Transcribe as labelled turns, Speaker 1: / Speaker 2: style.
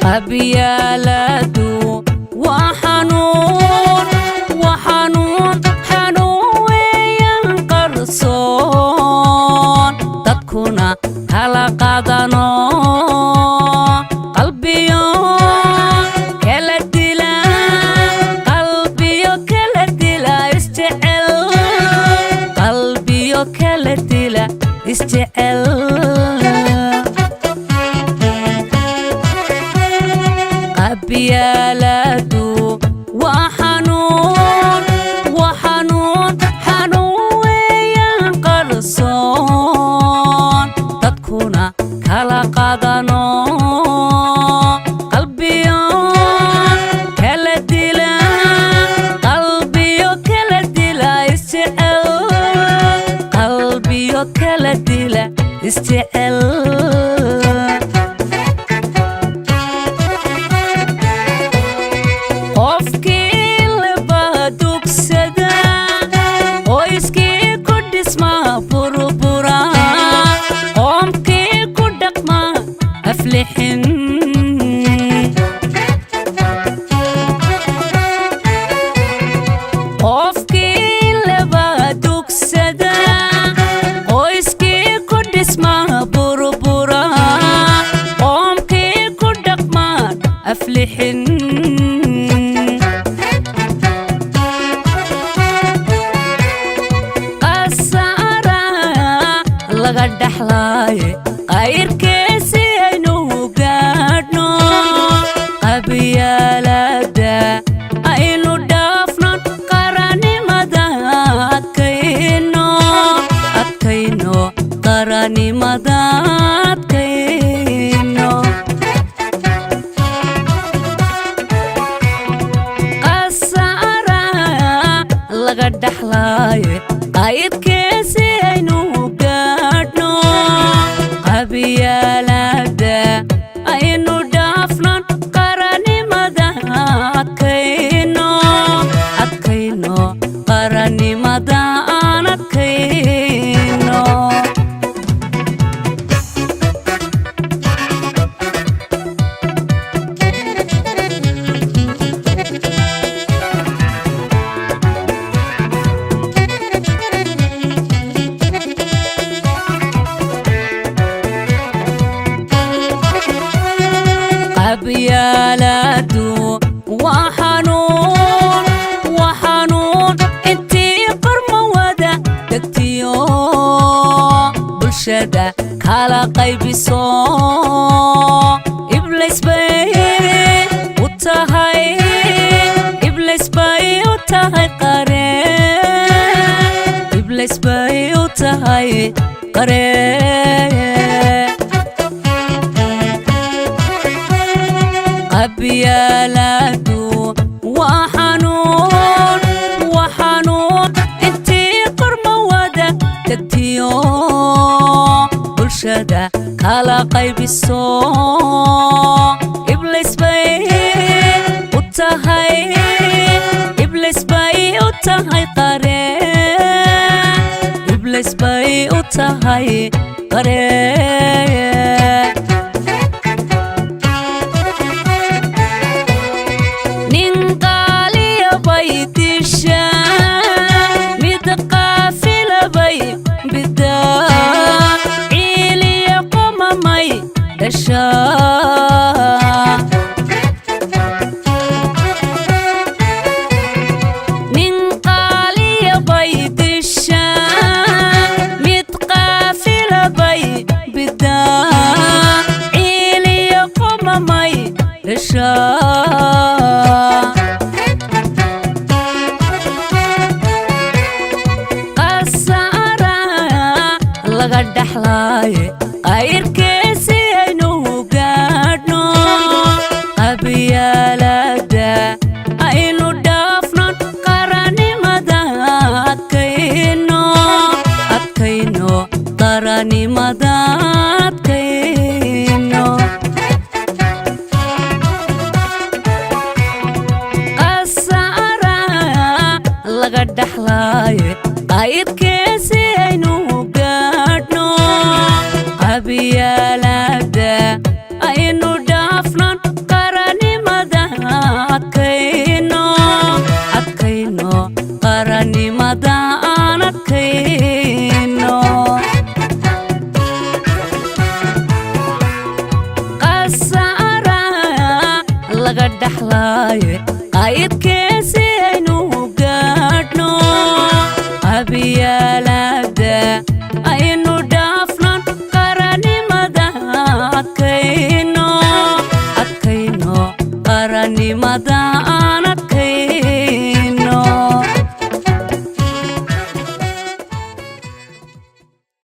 Speaker 1: qabyaaladu waa xanuun weeyaan qarsoon dadkuna kala qaadano qalbiyo kala dila isjecel qalbiyo kala dila isjecel qabyaaladu waa xanuun weeyaan qarsoon dadkuna kala qaadano qalbiyo kala dila isjecel qalbiyo kala dila isjecel qofkii laba dugsada qoyskii ku dhisma burbura qoomkii ku dhaqma aflixin qasaara laga dhaxlaaye qayrkeesi aynu gaadhno qabyaalada aynu dhaafnon qaranimada adkayno qaranimada adkayno qasaara laga dhaxlaaye qayrkeesi aynu gaadhno qabyaalada aynu dhaafnon qaranimada adkayno qaranimada aan adkayno qabyaaladu waa xanuun intii qarma wada degtiyo bulshada kala qaybiso iblis bay u tahay qareen qabyaaladu waa xanuun intii qarma wada degtiyo bulshada kala qaybiso iblis bay u tahay qareen iblis bay u tahay qareen nin qaaliya bay dishaa mid qaafila bay bidaa ciiliya qumamay dhashaa qasaara laga dhaxlaaye qayrkeesi aynu gaadhno qabyaalada aynu dhaafnon qaranimada adkayno qaranimada adkayno qasaara laga dhaxlaaye qayrkeesi aynu gaadhno qabyaalada aynu dhaafnon madaana